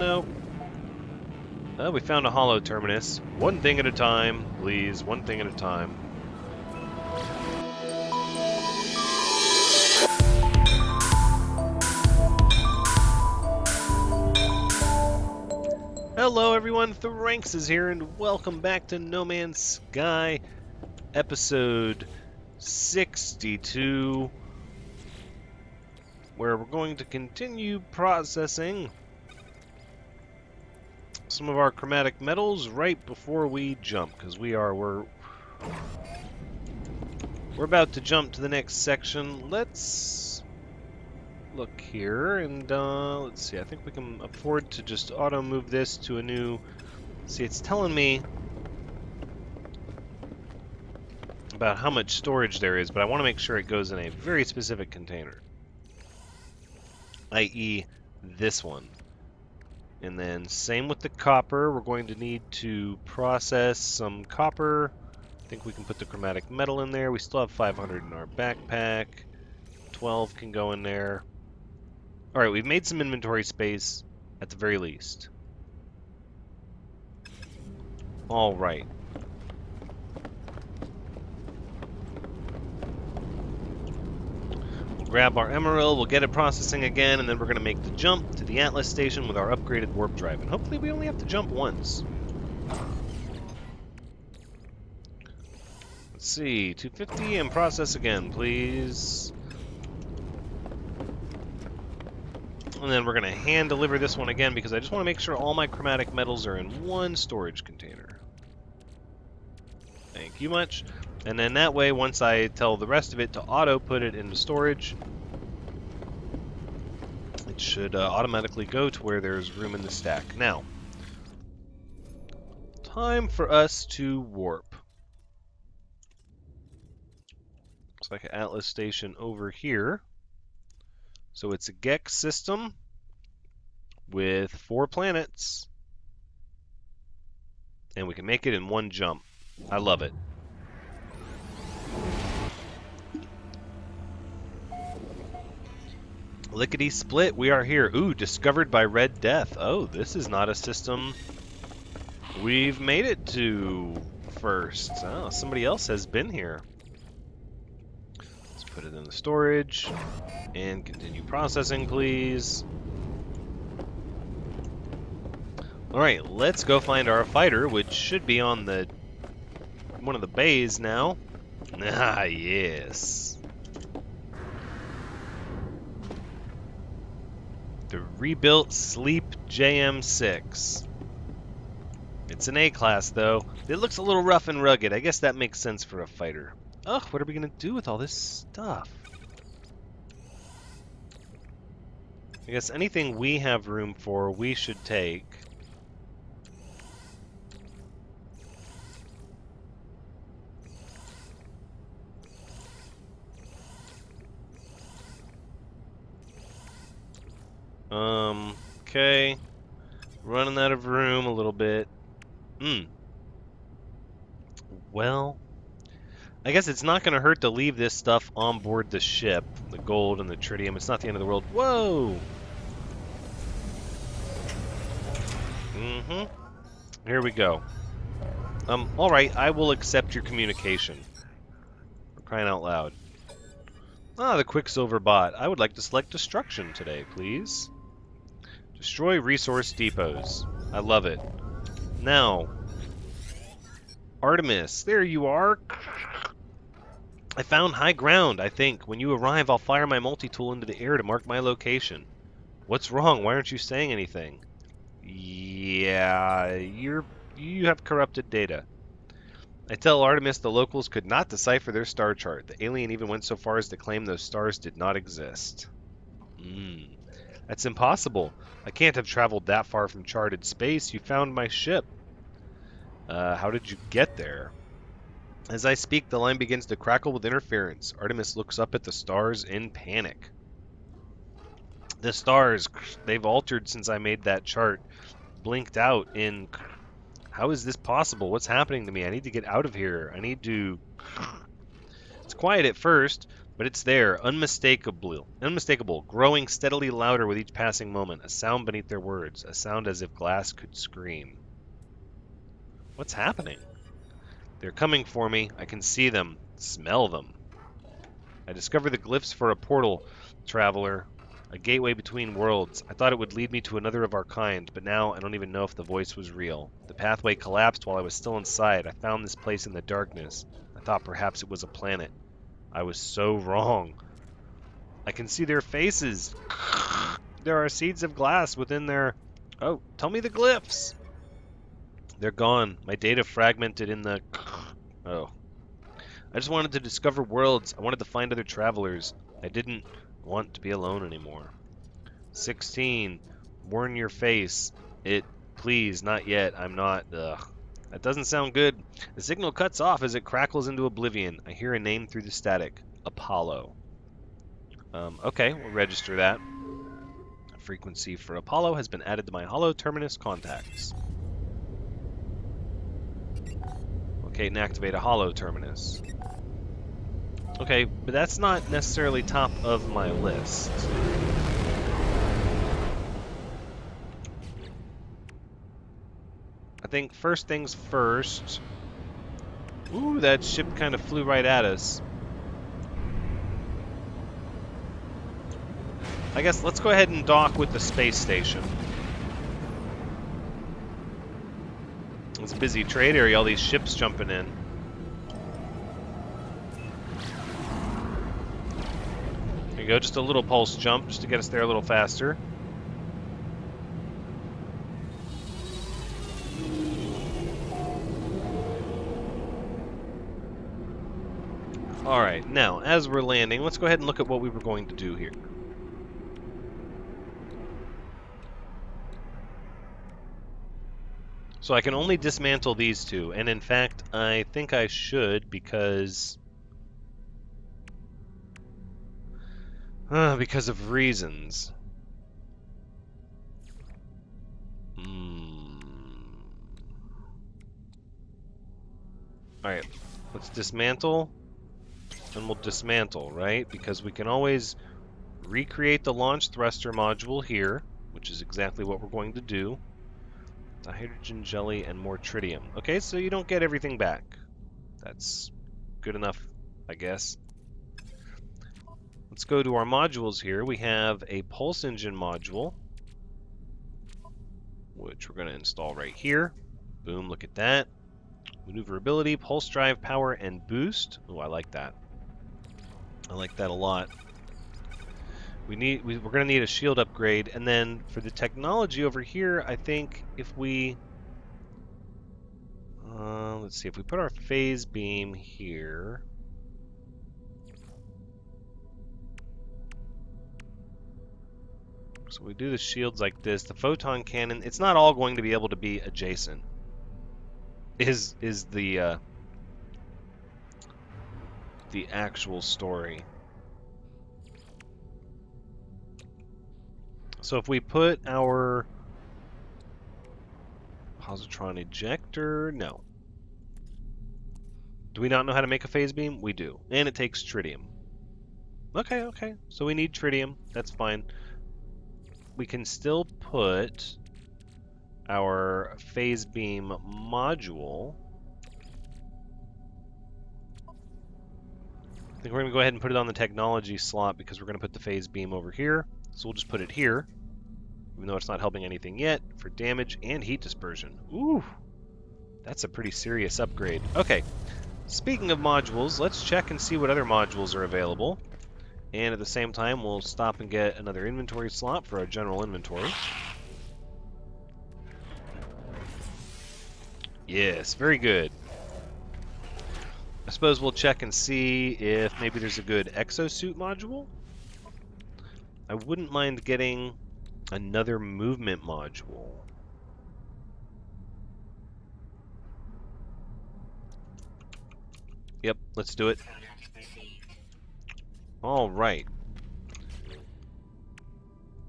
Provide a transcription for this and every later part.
No. Oh, we found a hollow terminus. One thing at a time, please. One thing at a time. Hello everyone, Thranxes here, and welcome back to No Man's Sky, episode 62, where we're going to continue processing some of our chromatic metals right before we jump, because we're about to jump to the next section. Let's look here, and let's see, I think we can afford to just auto-move this to a new... See, it's telling me about how much storage there is, but I want to make sure it goes in a very specific container, i.e. this one. And then same with the copper, we're going to need to process some copper. I think we can put the chromatic metal in there. We still have 500 in our backpack. 12 can go in there. Alright, we've made some inventory space at the very least. Alright. Grab our emerald, we'll get it processing again, and then we're going to make the jump to the Atlas station with our upgraded warp drive. And hopefully we only have to jump once. Let's see, 250 and process again, please. And then we're going to hand deliver this one again because I just want to make sure all my chromatic metals are in one storage container. Thank you much. And then that way, once I tell the rest of it to auto put it into storage, it should automatically go to where there's room in the stack. Now, time for us to warp. Looks like an Atlas station over here. So it's a GECK system with 4 planets. And we can make it in one jump. I love it. Lickety split, we are here. Ooh, discovered by Red Death. Oh, this is not a system we've made it to first. Oh, somebody else has been here. Let's put it in the storage and continue processing, please. Alright, let's go find our fighter, which should be on the one of the bays now. Ah, yes. The rebuilt Sleep JM6. It's an A-class, though. It looks a little rough and rugged. I guess that makes sense for a fighter. Ugh, what are we going to do with all this stuff? I guess anything we have room for, we should take. Okay. Running out of room a little bit. Well, I guess it's not going to hurt to leave this stuff on board the ship. The gold and the tritium. It's not the end of the world. Whoa! Here we go. Alright, I will accept your communication. For crying out loud. Ah, the quicksilver bot. I would like to select destruction today, please. Destroy resource depots. I love it. Now, Artemis, there you are. I found high ground, I think. When you arrive, I'll fire my multi-tool into the air to mark my location. What's wrong? Why aren't you saying anything? Yeah, you have corrupted data. I tell Artemis the locals could not decipher their star chart. The alien even went so far as to claim those stars did not exist. That's impossible. I can't have traveled that far from charted space. You found my ship. How did you get there? As I speak, the line begins to crackle with interference. Artemis looks up at the stars in panic. The stars, they've altered since I made that chart. Blinked out in... How is this possible? What's happening to me? I need to get out of here. I need to... It's quiet at first, But it's there, unmistakable, growing steadily louder with each passing moment, a sound beneath their words, a sound as if glass could scream. What's happening? They're coming for me. I can see them, smell them. I discovered the glyphs for a portal, traveler, a gateway between worlds. I thought it would lead me to another of our kind, but now I don't even know if the voice was real. The pathway collapsed while I was still inside. I found this place in the darkness. I thought perhaps it was a planet. I was so wrong. I can see their faces. There are seeds of glass within their... Oh, tell me the glyphs. They're gone. My data fragmented in the... Oh. I just wanted to discover worlds. I wanted to find other travelers. I didn't want to be alone anymore. 16. Warn your face. Please, not yet. I'm not... Ugh. That doesn't sound good. The signal cuts off as it crackles into oblivion. I hear a name through the static. Apollo. Okay, we'll register that. A frequency for Apollo has been added to my Hollow Terminus contacts. Locate and activate a Hollow Terminus. Okay, but that's not necessarily top of my list. I think first things first... Ooh, that ship kind of flew right at us. I guess let's go ahead and dock with the space station. It's a busy trade area, all these ships jumping in. There you go, just a little pulse jump just to get us there a little faster. Alright, now, as we're landing, let's go ahead and look at what we were going to do here. So I can only dismantle these two, and in fact, I think I should because of reasons. Alright, let's dismantle, and we'll dismantle, right? Because we can always recreate the launch thruster module here, which is exactly what we're going to do. The hydrogen jelly and more tritium. Okay, so you don't get everything back. That's good enough, I guess. Let's go to our modules here. We have a pulse engine module, which we're going to install right here. Boom, look at that. Maneuverability, pulse drive, power, and boost. Oh, I like that. I like that a lot. We're going to need a shield upgrade, and then for the technology over here, I think if we... let's see, if we put our phase beam here... So we do the shields like this. The photon cannon, it's not all going to be able to be adjacent. Is the actual story. So if we put our positron ejector, no. Do we not know how to make a phase beam? We do. And it takes tritium. Okay. So we need tritium. That's fine. We can still put our phase beam module. I think we're going to go ahead and put it on the technology slot because we're going to put the phase beam over here. So we'll just put it here, even though it's not helping anything yet, for damage and heat dispersion. Ooh, that's a pretty serious upgrade. Okay, speaking of modules, let's check and see what other modules are available. And at the same time, we'll stop and get another inventory slot for our general inventory. Yes, very good. I suppose we'll check and see if maybe there's a good exosuit module. I wouldn't mind getting another movement module. Yep, let's do it. All right.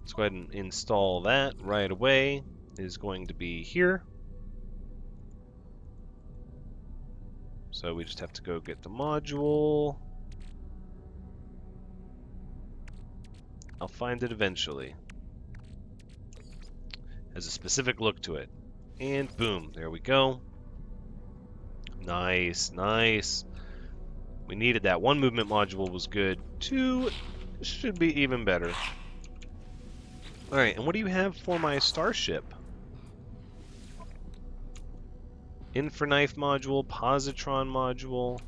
Let's go ahead and install that right away. It is going to be here. So we just have to go get the module. I'll find it eventually. Has a specific look to it. And boom, there we go. Nice, nice. We needed that. One movement module was good. Two should be even better. Alright, and what do you have for my Starship? Infraknife module, positron module,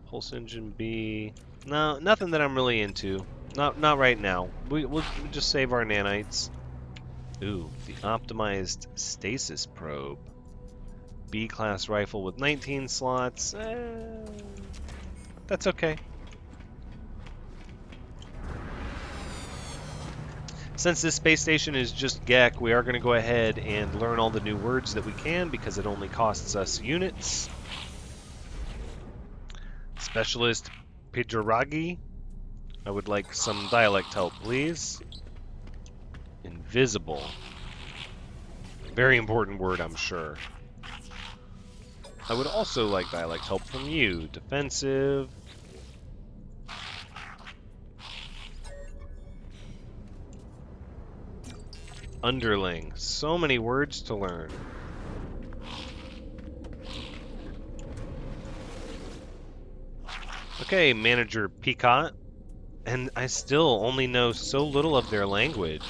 pulse engine B. No, nothing that I'm really into. Not right now. We'll just save our nanites. Ooh, the optimized stasis probe. B-class rifle with 19 slots. That's okay. Since this space station is just GECK, we are going to go ahead and learn all the new words that we can because it only costs us units. Specialist Pidgeragi. I would like some dialect help, please. Invisible. Very important word, I'm sure. I would also like dialect help from you. Defensive. Underling. So many words to learn. Okay, Manager Picot. And I still only know so little of their language.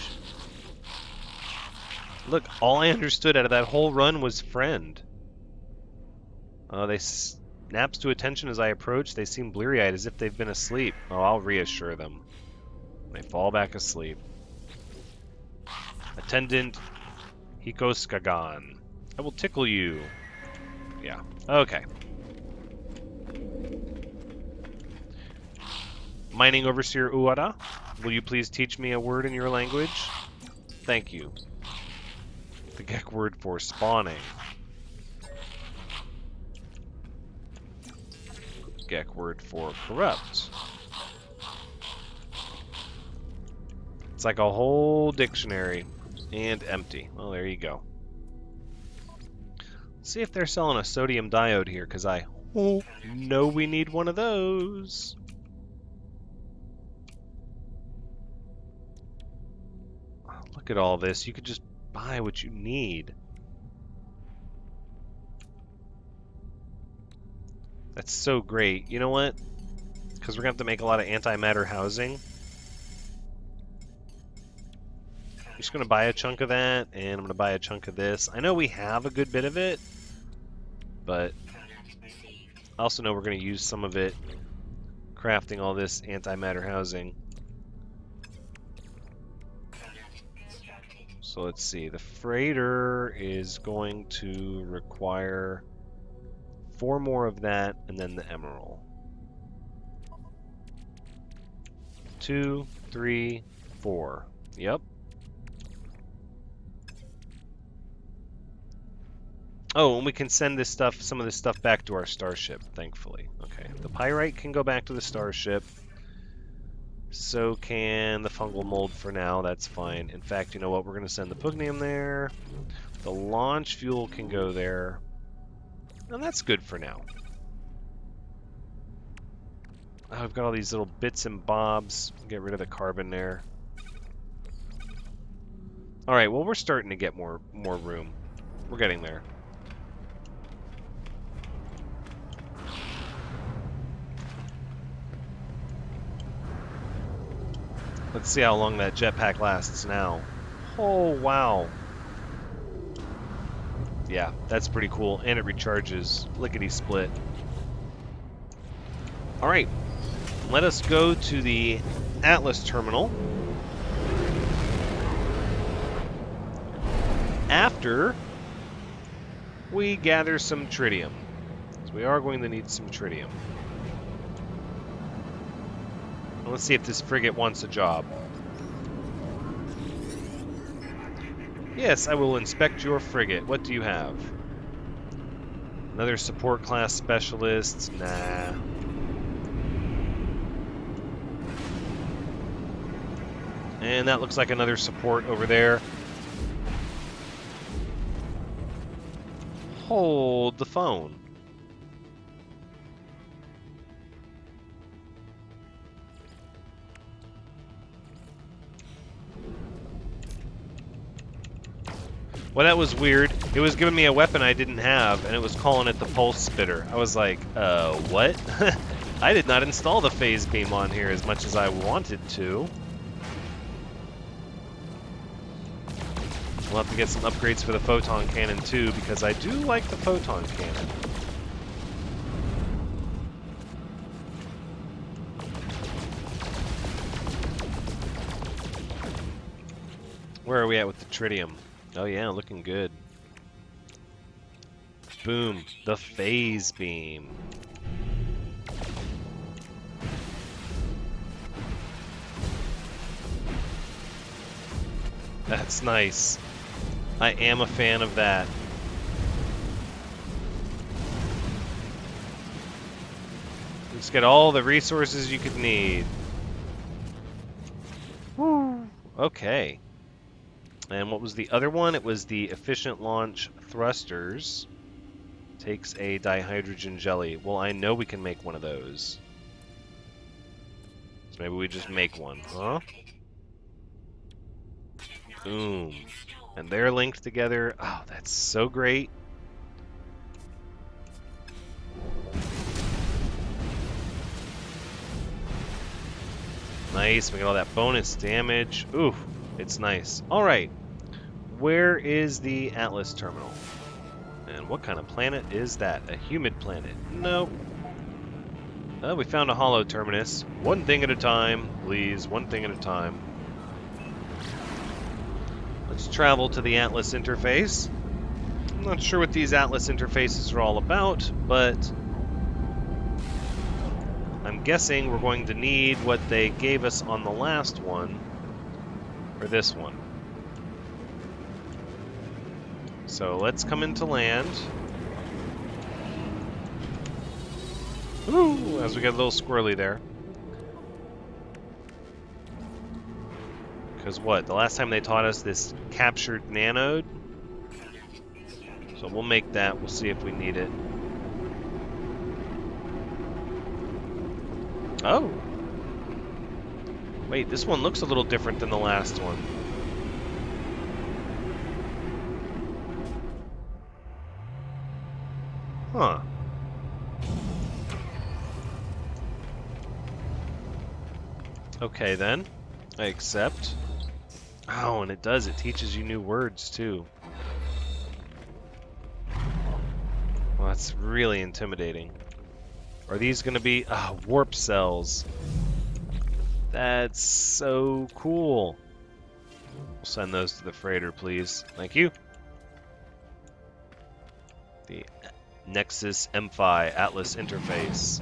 Look, all I understood out of that whole run was friend. They snaps to attention as I approach. They seem bleary-eyed as if they've been asleep. Oh, I'll reassure them. They fall back asleep. Attendant Hikoskagan. I will tickle you. Yeah, okay. Mining Overseer Uada, will you please teach me a word in your language? Thank you. The GECK word for spawning. GECK word for corrupt. It's like a whole dictionary. And empty. Well, there you go. Let's see if they're selling a sodium diode here, because I know we need one of those. Oh, look at all this. You could just buy what you need. That's so great. You know what? Because we're going to have to make a lot of antimatter housing. I'm just going to buy a chunk of that, and I'm going to buy a chunk of this. I know we have a good bit of it, but I also know we're going to use some of it crafting all this antimatter housing. So let's see. The freighter is going to require 4 more of that, and then the emerald. 2, 3, 4. Yep. Oh, and we can send this stuff, some of this stuff back to our starship, thankfully. Okay, the pyrite can go back to the starship. So can the fungal mold for now, that's fine. In fact, you know what, we're going to send the pugnium there. The launch fuel can go there. And that's good for now. Oh, I've got all these little bits and bobs. Get rid of the carbon there. Alright, well, we're starting to get more room. We're getting there. Let's see how long that jetpack lasts now. Oh, wow. Yeah, that's pretty cool. And it recharges. Lickety-split. Alright. Let us go to the Atlas terminal. After we gather some tritium. So we are going to need some tritium. Let's see if this frigate wants a job. Yes, I will inspect your frigate. What do you have? Another support class specialist? Nah. And that looks like another support over there. Hold the phone. Well, that was weird. It was giving me a weapon I didn't have, and it was calling it the pulse spitter. I was like, what? I did not install the phase beam on here as much as I wanted to. We'll have to get some upgrades for the photon cannon too, because I do like the photon cannon. Where are we at with the tritium? Oh yeah, looking good. Boom, the phase beam. That's nice. I am a fan of that. Just get all the resources you could need. Woo. Okay. And what was the other one? It was the efficient launch thrusters. Takes a dihydrogen jelly. Well, I know we can make one of those. So maybe we just make one, huh? Boom. And they're linked together. Oh, that's so great. Nice, we got all that bonus damage. Ooh, it's nice. Alright, where is the Atlas terminal? And what kind of planet is that? A humid planet? Nope. We found a hollow terminus. One thing at a time, please. One thing at a time. Let's travel to the Atlas interface. I'm not sure what these Atlas interfaces are all about, but I'm guessing we're going to need what they gave us on the last one for this one. So let's come into land. Ooh, as we get a little squirrely there. Because what? The last time they taught us this captured nanode. So we'll make that. We'll see if we need it. Oh. Wait, this one looks a little different than the last one. Huh. Okay then. I accept. Oh, and it does. It teaches you new words too. Well, that's really intimidating. Are these going to be warp cells? That's so cool. We'll send those to the freighter, please. Thank you. The Nexus M5 Atlas interface.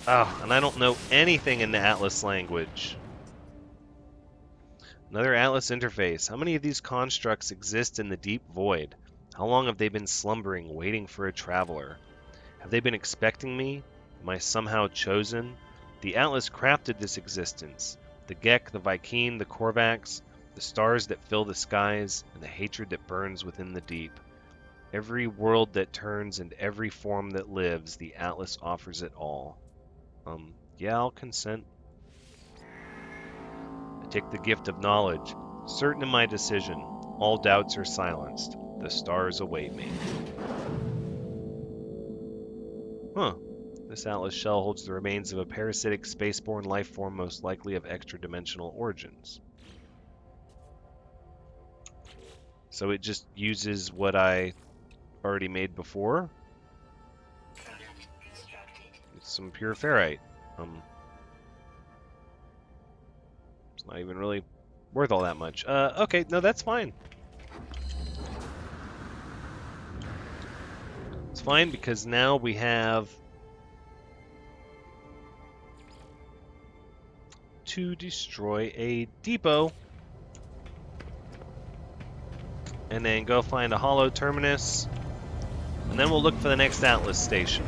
Oh, and I don't know anything in the Atlas language. Another Atlas interface. How many of these constructs exist in the deep void? How long have they been slumbering, waiting for a traveler? Have they been expecting me? Am I somehow chosen? The Atlas crafted this existence. The GECK, the Vy'keen, the Korvax, the stars that fill the skies, and the hatred that burns within the deep. Every world that turns and every form that lives, the Atlas offers it all. Yeah, I'll consent. I take the gift of knowledge, certain in my decision. All doubts are silenced. The stars await me. Huh. This Atlas shell holds the remains of a parasitic spaceborne life form most likely of extra-dimensional origins. So it just uses what I already made before? It's some pure ferrite. It's not even really worth all that much. Okay, no, that's fine. It's fine because now we have to destroy a depot and then go find a hollow terminus, and then we'll look for the next Atlas station.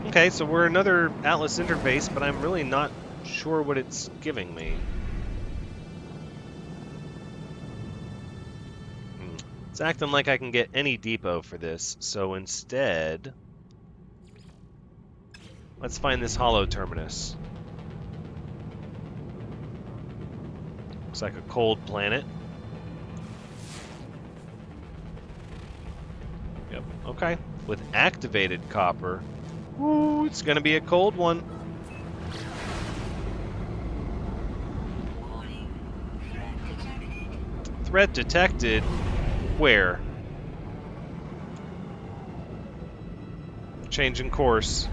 Okay, so we're another Atlas interface, but I'm really not sure what it's giving me. It's acting like I can get any depot for this, so instead, Let's find this hollow terminus. Looks like a cold planet. Yep, okay. With activated copper. Ooh, it's gonna be a cold one. Threat detected. Where? Changing course.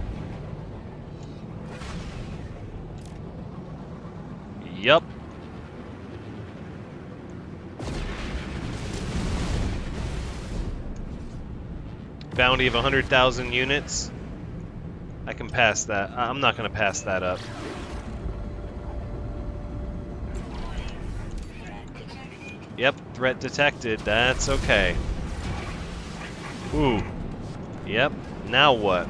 Yup. Bounty of 100,000 units. I can pass that. I'm not going to pass that up. Yep, threat detected. That's okay. Ooh. Yep. Now what?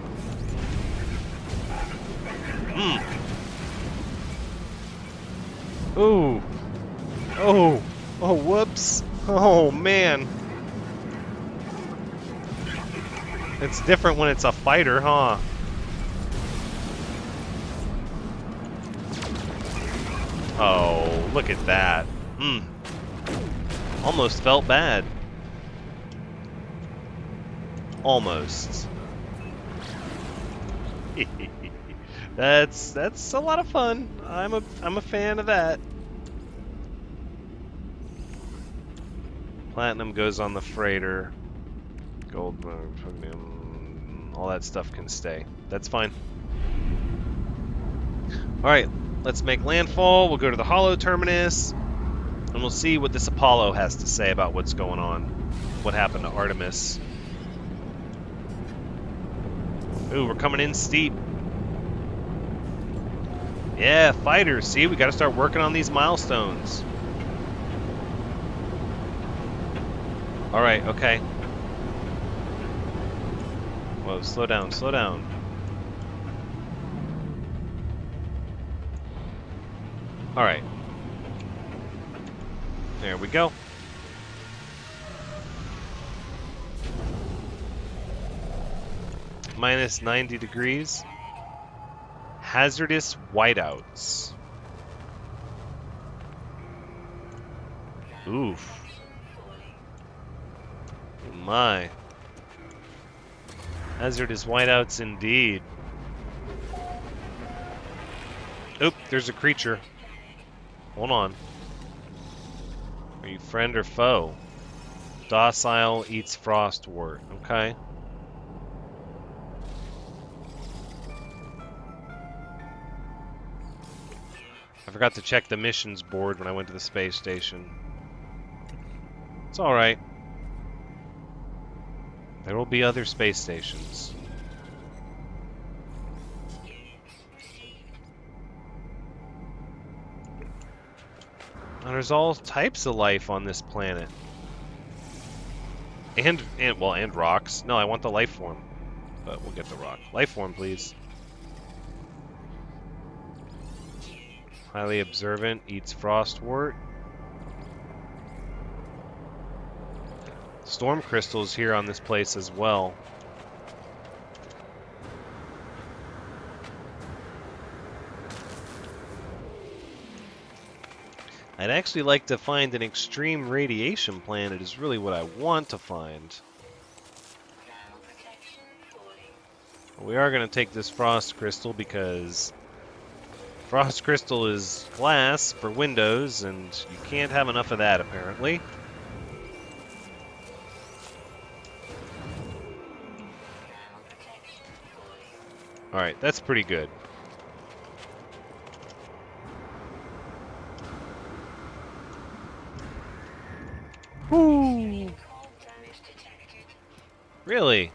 Ooh. Oh. Oh, whoops. Oh, man. It's different when it's a fighter, huh? Oh, look at that. Almost felt bad. Almost. That's a lot of fun. I'm a fan of that. Platinum goes on the freighter. Gold, all that stuff can stay. That's fine. Alright, let's make landfall. We'll go to the hollow terminus, and we'll see what this Apollo has to say about what's going on. What happened to Artemis. Ooh, we're coming in steep. Yeah, fighters. See, we gotta start working on these milestones. Alright, okay. Whoa, slow down, slow down. Alright. There we go. Minus 90 degrees. Hazardous whiteouts. Oof. My. Hazardous whiteouts indeed. Oop, there's a creature. Hold on. Are you friend or foe? Docile, eats frostwort. Okay. I forgot to check the missions board when I went to the space station. It's alright. There will be other space stations. And there's all types of life on this planet. And rocks. No, I want the life form. But we'll get the rock. Life form, please. Highly observant, eats frostwort. Storm crystals here on this place as well. I'd actually like to find an extreme radiation planet is really what I want to find. We are going to take this frost crystal because frost crystal is glass for windows and you can't have enough of that apparently. Alright, that's pretty good. Woo! Really?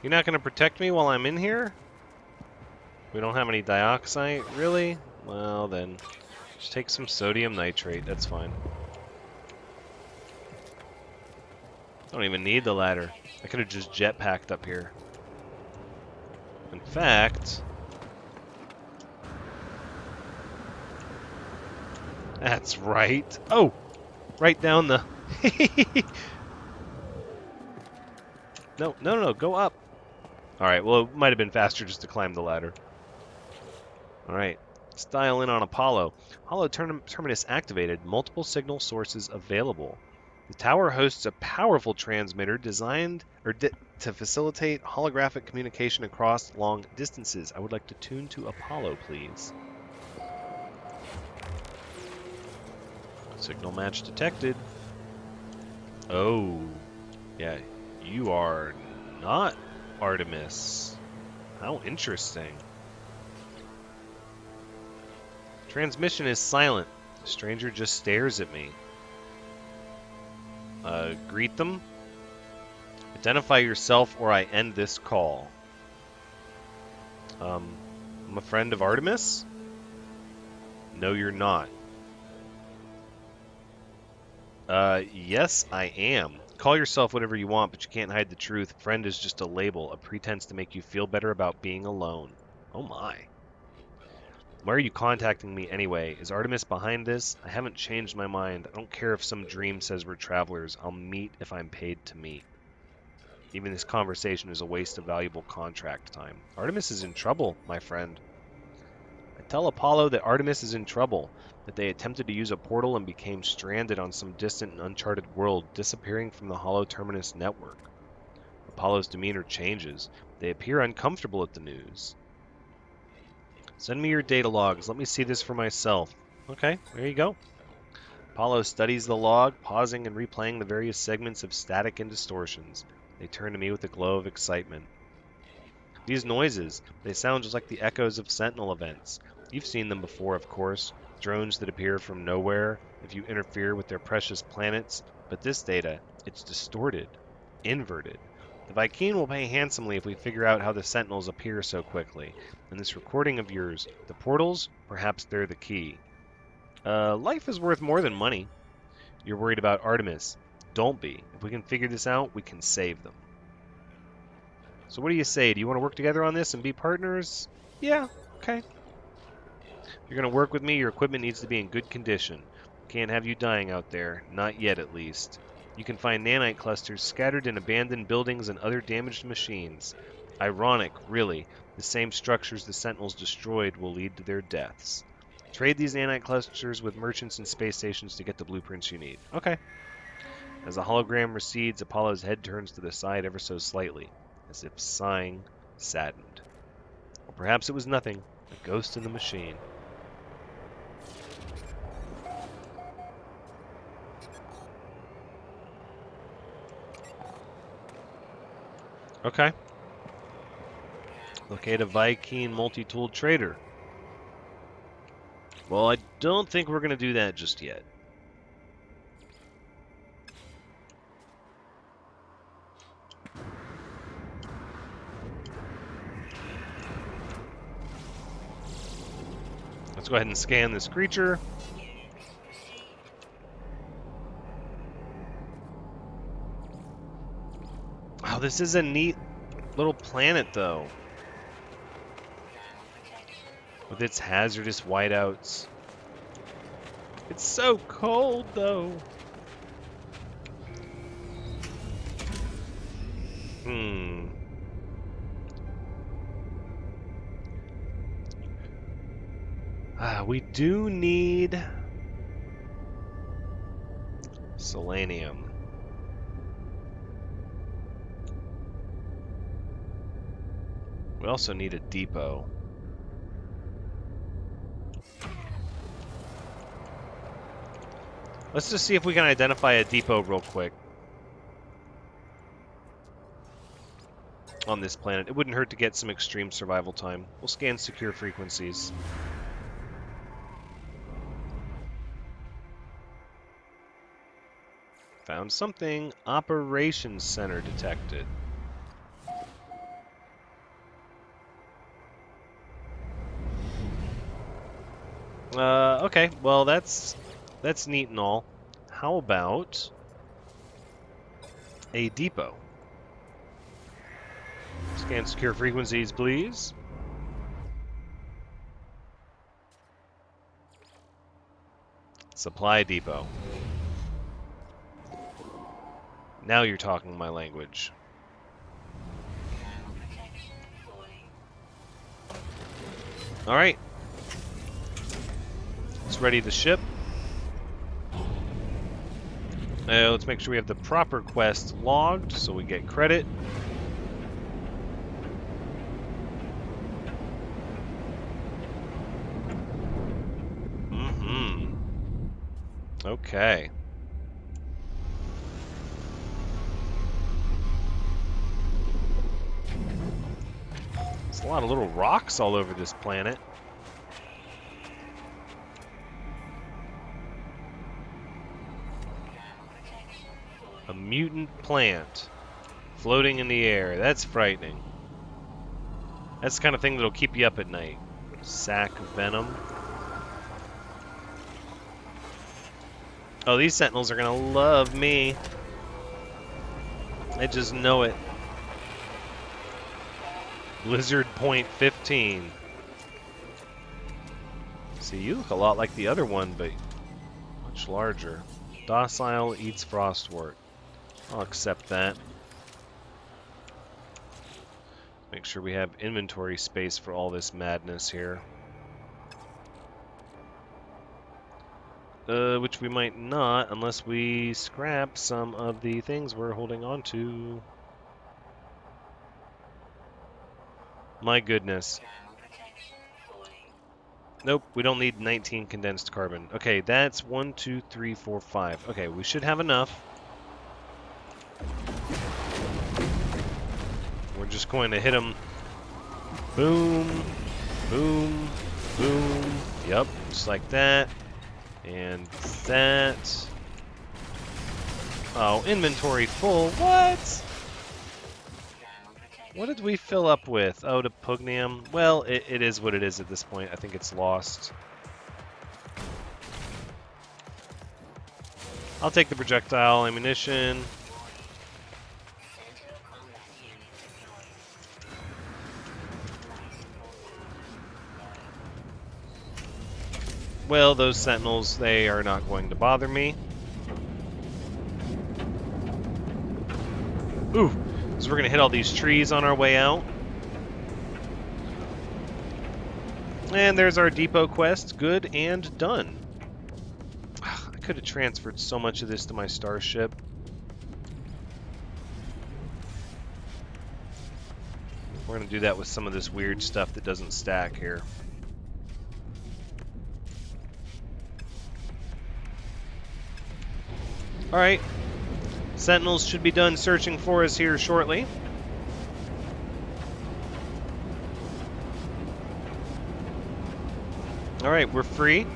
You're not going to protect me while I'm in here? We don't have any dioxide? Really? Well then, just take some sodium nitrate, that's fine. Don't even need the ladder. I could have just jetpacked up here. In fact... That's right. Oh! Right down the... No, go up. Alright, well, it might have been faster just to climb the ladder. Alright, let's dial in on Apollo. Hollow Terminus activated, multiple signal sources available. The tower hosts a powerful transmitter designed to facilitate holographic communication across long distances. I would like to tune to Apollo, please. Signal match detected. Oh, yeah, you are not Artemis. How interesting. Transmission is silent. The stranger just stares at me. Greet them. Identify yourself or I end this call. I'm a friend of Artemis? No, you're not. Yes, I am. Call yourself whatever you want, but you can't hide the truth. Friend is just a label, a pretense to make you feel better about being alone. Oh my. Why are you contacting me anyway? Is Artemis behind this? I haven't changed my mind. I don't care if some dream says we're travelers. I'll meet if I'm paid to meet. Even this conversation is a waste of valuable contract time. Artemis is in trouble, my friend. I tell Apollo that Artemis is in trouble, that they attempted to use a portal and became stranded on some distant and uncharted world, disappearing from the Hollow Terminus network. Apollo's demeanor changes. They appear uncomfortable at the news. Send me your data logs. Let me see this for myself. Okay, there you go. Apollo studies the log, pausing and replaying the various segments of static and distortions. They turn to me with a glow of excitement. These noises, they sound just like the echoes of Sentinel events. You've seen them before, of course. Drones that appear from nowhere if you interfere with their precious planets. But this data, it's distorted, inverted. The Vy'keen will pay handsomely if we figure out how the Sentinels appear so quickly. And this recording of yours, the portals, perhaps they're the key. Life is worth more than money. You're worried about Artemis. Don't be. If we can figure this out, we can save them. So what do you say? Do you want to work together on this and be partners? Yeah, okay. If you're going to work with me, your equipment needs to be in good condition. Can't have you dying out there. Not yet, at least. You can find nanite clusters scattered in abandoned buildings and other damaged machines. Ironic, really. The same structures the Sentinels destroyed will lead to their deaths. Trade these nanite clusters with merchants and space stations to get the blueprints you need. Okay. As the hologram recedes, Apollo's head turns to the side ever so slightly, as if sighing, saddened. Or perhaps it was nothing, a ghost in the machine. Okay. Locate a Vy'keen multi-tool trader. Well, I don't think we're going to do that just yet. Let's go ahead and scan this creature. Oh, this is a neat little planet, though. With its hazardous whiteouts. It's so cold, though. We do need selenium. We also need a depot. Let's just see if we can identify a depot real quick on this planet. It wouldn't hurt to get some extreme survival time. We'll scan secure frequencies. Found something. Operations Center detected. Okay. Well, that's neat and all. How about a depot? Scan secure frequencies, please. Supply depot. Now you're talking my language. Alright. ready the ship. Let's make sure we have the proper quest logged so we get credit. Okay. There's a lot of little rocks all over this planet. A mutant plant floating in the air. That's frightening. That's the kind of thing that'll keep you up at night. Sac venom. Oh, these sentinels are gonna love me. I just know it. Blizzard Point 15. See, you look a lot like the other one, but much larger. Docile, eats frostwort. I'll accept that. Make sure we have inventory space for all this madness here. Which we might not unless we scrap some of the things we're holding on to. My goodness. Nope, we don't need 19 condensed carbon. Okay, that's 1, 2, 3, 4, 5. Okay, we should have enough. We're just going to hit them. Boom, boom, boom. Yep, just like that. And that. Oh, inventory full. What? What did we fill up with? Oh, the pugnium. Well, it is what it is at this point. I think it's lost. I'll take the projectile ammunition. Well, those sentinels, they are not going to bother me. Ooh, so we're going to hit all these trees on our way out. And there's our depot quest. Good and done. I could have transferred so much of this to my Starship. We're going to do that with some of this weird stuff that doesn't stack here. Alright, sentinels should be done searching for us here shortly. Alright, we're free.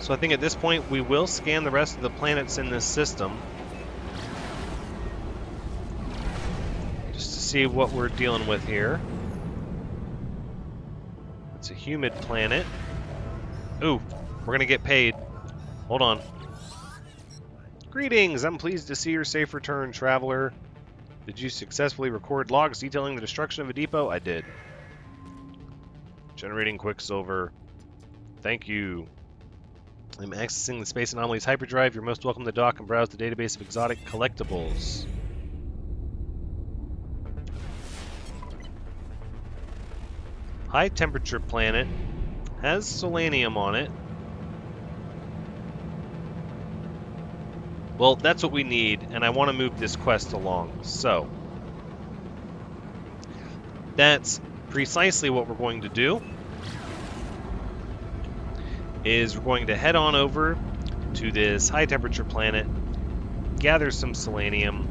So I think at this point we will scan the rest of the planets in this system. Just to see what we're dealing with here. It's a humid planet. Ooh, we're going to get paid. Hold on. Greetings! I'm pleased to see your safe return, traveler. Did you successfully record logs detailing the destruction of a depot? I did. Generating quicksilver. Thank you. I'm accessing the Space Anomalies hyperdrive. You're most welcome to dock and browse the database of exotic collectibles. High temperature planet. Has selenium on it. Well, that's what we need, and I want to move this quest along. So, that's precisely what we're going to do. Is we're going to head on over to this high temperature planet, gather some selenium,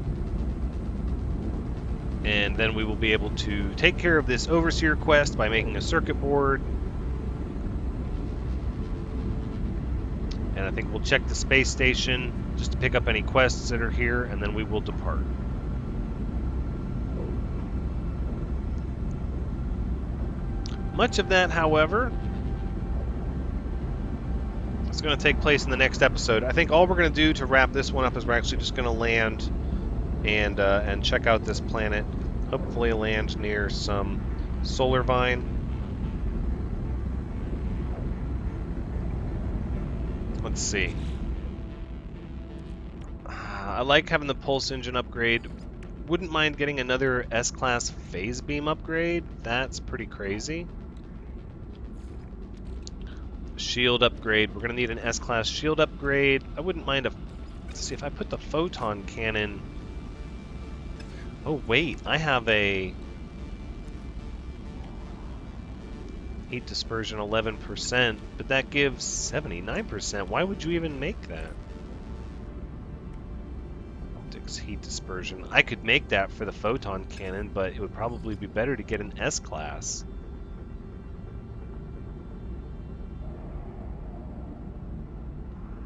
and then we will be able to take care of this overseer quest by making a circuit board. And I think we'll check the space station just to pick up any quests that are here, and then we will depart. Much of that, however, is going to take place in the next episode. I think all we're going to do to wrap this one up is we're actually just going to land and check out this planet. Hopefully land near some solar vine. Let's see. I like having the pulse engine upgrade. Wouldn't mind getting another S-Class phase beam upgrade. That's pretty crazy. Shield upgrade. We're going to need an S-class shield upgrade. I wouldn't mind a... Let's see, if I put the photon cannon... Oh, wait. I have a... Heat dispersion 11%, but that gives 79%. Why would you even make that? Optics, heat dispersion. I could make that for the photon cannon, but it would probably be better to get an S-class.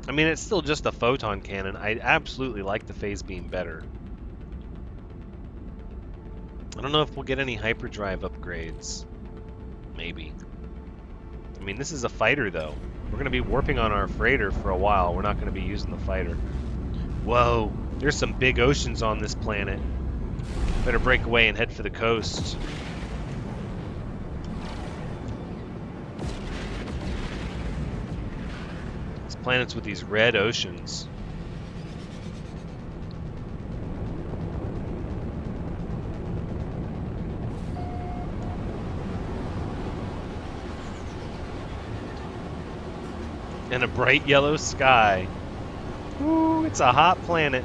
I mean, it's still just a photon cannon. I absolutely like the phase beam better. I don't know if we'll get any hyperdrive upgrades. Maybe. I mean, this is a fighter, though. We're going to be warping on our freighter for a while. We're not going to be using the fighter. Whoa, there's some big oceans on this planet. Better break away and head for the coast. These planets with these red oceans. And a bright yellow sky. Ooh, it's a hot planet.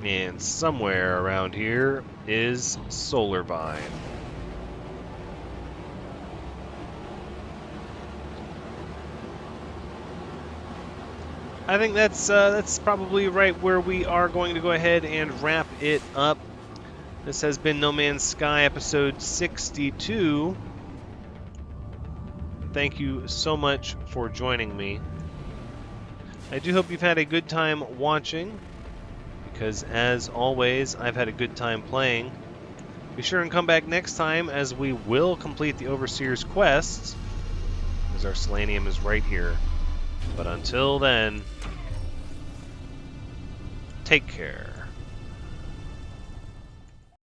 And somewhere around here is Solarvine. I think that's probably right where we are going to go ahead and wrap it up. This has been No Man's Sky episode 62. Thank you so much for joining me. I do hope you've had a good time watching, because as always, I've had a good time playing. Be sure and come back next time, as we will complete the Overseer's quest, as our selenium is right here. But until then, take care.